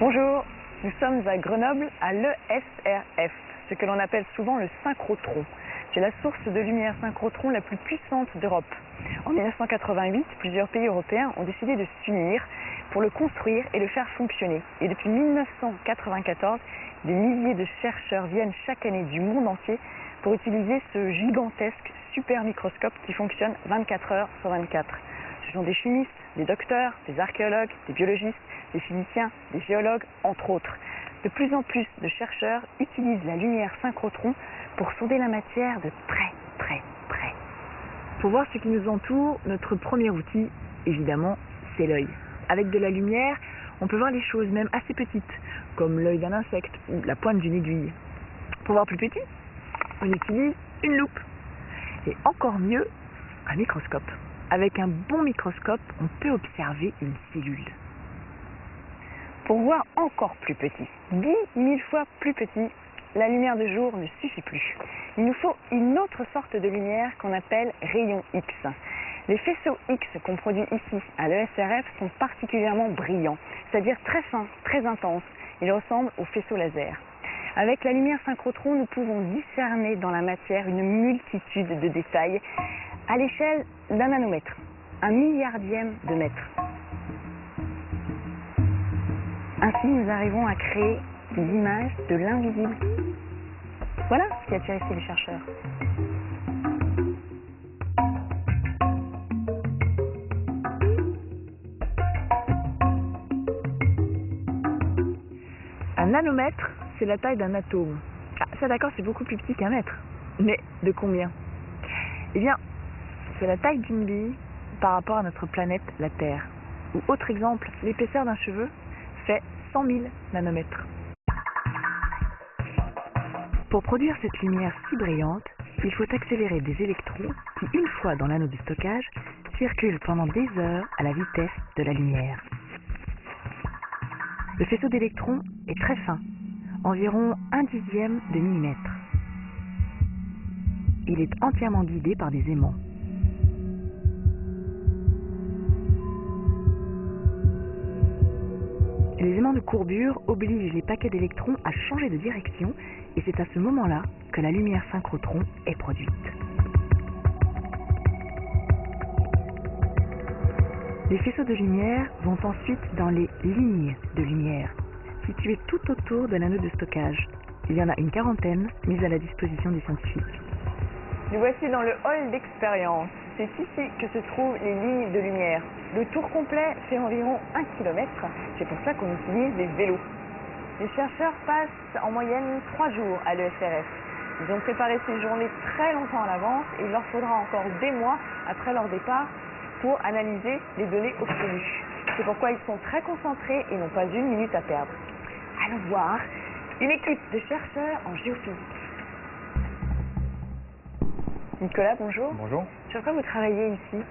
Bonjour, nous sommes à Grenoble, à l'ESRF, ce que l'on appelle souvent le synchrotron. C'est la source de lumière synchrotron la plus puissante d'Europe. En 1988, plusieurs pays européens ont décidé de s'unir pour le construire et le faire fonctionner. Et depuis 1994, des milliers de chercheurs viennent chaque année du monde entier pour utiliser ce gigantesque super microscope qui fonctionne 24 heures sur 24. Ce sont des chimistes, des docteurs, des archéologues, des biologistes, des physiciens, des géologues, entre autres. De plus en plus de chercheurs utilisent la lumière synchrotron pour sonder la matière de très près. Pour voir ce qui nous entoure, notre premier outil, évidemment, c'est l'œil. Avec de la lumière, on peut voir les choses même assez petites, comme l'œil d'un insecte ou la pointe d'une aiguille. Pour voir plus petit, on utilise une loupe. Et encore mieux, un microscope. Avec un bon microscope, on peut observer une cellule. Pour voir encore plus petit, 10 000 fois plus petit, la lumière de jour ne suffit plus. Il nous faut une autre sorte de lumière qu'on appelle rayon X. Les faisceaux X qu'on produit ici à l'ESRF sont particulièrement brillants, c'est-à-dire très fins, très intenses. Ils ressemblent aux faisceaux laser. Avec la lumière synchrotron, nous pouvons discerner dans la matière une multitude de détails à l'échelle d'un nanomètre, un milliardième de mètre. Ainsi, nous arrivons à créer des images de l'invisible. Voilà ce qui attire ici les chercheurs. Un nanomètre, c'est la taille d'un atome. Ah, ça d'accord, c'est beaucoup plus petit qu'un mètre. Mais de combien? Eh bien, c'est la taille d'une bille par rapport à notre planète, la Terre. Ou autre exemple, l'épaisseur d'un cheveu fait 100 000 nanomètres. Pour produire cette lumière si brillante, il faut accélérer des électrons qui, une fois dans l'anneau de stockage, circulent pendant des heures à la vitesse de la lumière. Le faisceau d'électrons est très fin, environ 1/10 de millimètre. Il est entièrement guidé par des aimants. Les aimants de courbure obligent les paquets d'électrons à changer de direction et c'est à ce moment-là que la lumière synchrotron est produite. Les faisceaux de lumière vont ensuite dans les lignes de lumière, situées tout autour de l'anneau de stockage. Il y en a une quarantaine mises à la disposition des scientifiques. Nous voici dans le hall d'expérience. C'est ici que se trouvent les lignes de lumière. Le tour complet fait environ 1 km. C'est pour ça qu'on utilise des vélos. Les chercheurs passent en moyenne 3 jours à l'ESRF. Ils ont préparé ces journées très longtemps à l'avance et il leur faudra encore des mois après leur départ pour analyser les données obtenues. C'est pourquoi ils sont très concentrés et n'ont pas une minute à perdre. Allons voir une équipe de chercheurs en géophysique. Nicolas, bonjour. Bonjour. Sur quoi vous travaillez ici?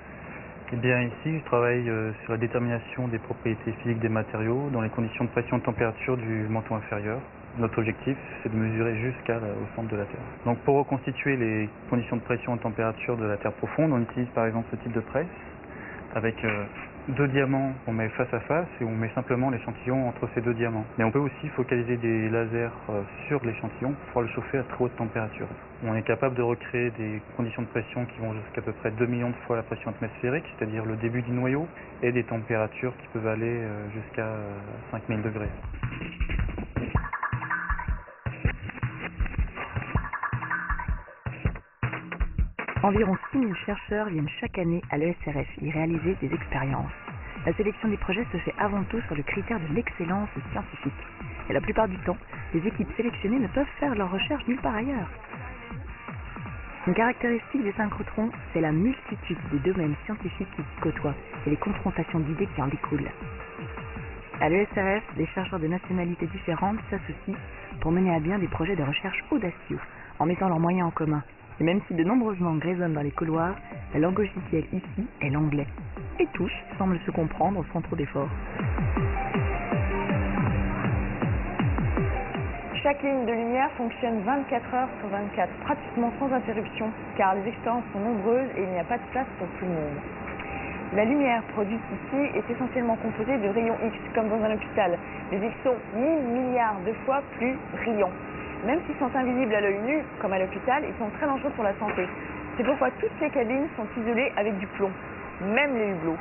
Eh bien ici, je travaille sur la détermination des propriétés physiques des matériaux dans les conditions de pression et de température du manteau inférieur. Notre objectif, c'est de mesurer au centre de la Terre. Donc pour reconstituer les conditions de pression et de température de la Terre profonde, on utilise par exemple ce type de presse avec 2 diamants qu'on met face à face et on met simplement l'échantillon entre ces 2 diamants. Mais on peut aussi focaliser des lasers sur l'échantillon pour pouvoir le chauffer à très haute température. On est capable de recréer des conditions de pression qui vont jusqu'à peu près 2 millions de fois la pression atmosphérique, c'est-à-dire le début du noyau, et des températures qui peuvent aller jusqu'à 5000 degrés. Environ 6 000 chercheurs viennent chaque année à l'ESRF y réaliser des expériences. La sélection des projets se fait avant tout sur le critère de l'excellence scientifique. Et la plupart du temps, les équipes sélectionnées ne peuvent faire leurs recherches nulle part ailleurs. Une caractéristique des synchrotrons, c'est la multitude des domaines scientifiques qui s'y côtoient et les confrontations d'idées qui en découlent. À l'ESRF, des chercheurs de nationalités différentes s'associent pour mener à bien des projets de recherche audacieux, en mettant leurs moyens en commun. Et même si de nombreuses langues résonnent dans les couloirs, la langue officielle ici est l'anglais. Et tous semblent se comprendre sans trop d'efforts. Chaque ligne de lumière fonctionne 24 heures sur 24, pratiquement sans interruption, car les expériences sont nombreuses et il n'y a pas de place pour tout le monde. La lumière produite ici est essentiellement composée de rayons X, comme dans un hôpital, mais ils sont 1000 milliards de fois plus brillants. Même s'ils sont invisibles à l'œil nu, comme à l'hôpital, ils sont très dangereux pour la santé. C'est pourquoi toutes les cabines sont isolées avec du plomb, même les hublots.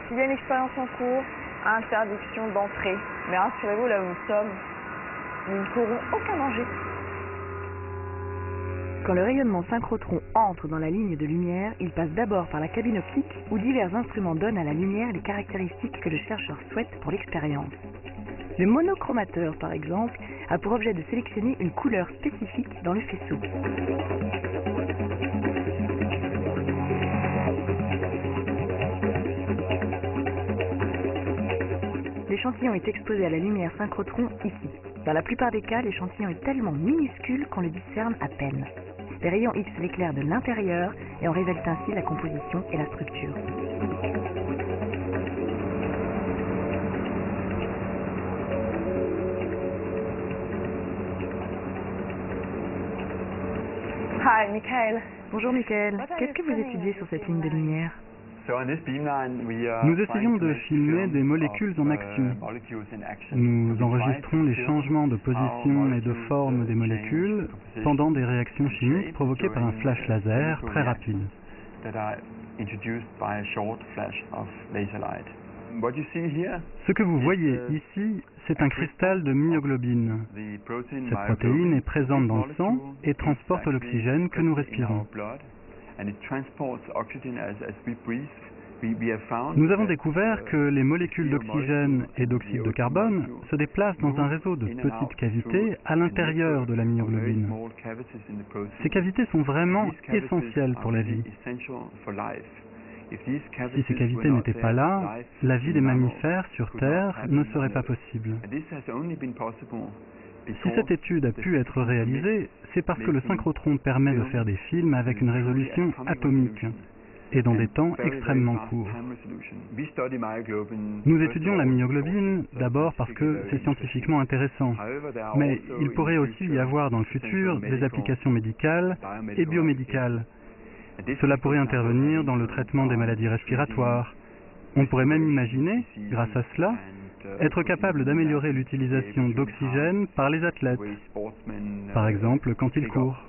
S'il y a une expérience en cours, interdiction d'entrée. Mais rassurez-vous, là où nous sommes, nous ne courons aucun danger. Quand le rayonnement synchrotron entre dans la ligne de lumière, il passe d'abord par la cabine optique où divers instruments donnent à la lumière les caractéristiques que le chercheur souhaite pour l'expérience. Le monochromateur, par exemple, a pour objet de sélectionner une couleur spécifique dans le faisceau. L'échantillon est exposé à la lumière synchrotron ici. Dans la plupart des cas, l'échantillon est tellement minuscule qu'on le discerne à peine. Les rayons X l'éclairent de l'intérieur et en révèlent ainsi la composition et la structure. Hi, Michael. Bonjour Michael, qu'est-ce que vous étudiez sur cette ligne de lumière? Nous essayons de filmer des molécules en action. Nous enregistrons les changements de position et de forme des molécules pendant des réactions chimiques provoquées par un flash laser très rapide. Ce que vous voyez ici, c'est un cristal de myoglobine. Cette protéine est présente dans le sang et transporte l'oxygène que nous respirons. Nous avons découvert que les molécules d'oxygène et d'oxyde de carbone se déplacent dans un réseau de petites cavités à l'intérieur de la myoglobine. Ces cavités sont vraiment essentielles pour la vie. Si ces cavités n'étaient pas là, la vie des mammifères sur Terre ne serait pas possible. Si cette étude a pu être réalisée, c'est parce que le synchrotron permet de faire des films avec une résolution atomique et dans des temps extrêmement courts. Nous étudions la myoglobine d'abord parce que c'est scientifiquement intéressant, mais il pourrait aussi y avoir dans le futur des applications médicales et biomédicales. Cela pourrait intervenir dans le traitement des maladies respiratoires. On pourrait même imaginer, grâce à cela, être capable d'améliorer l'utilisation d'oxygène par les athlètes, par exemple quand ils courent.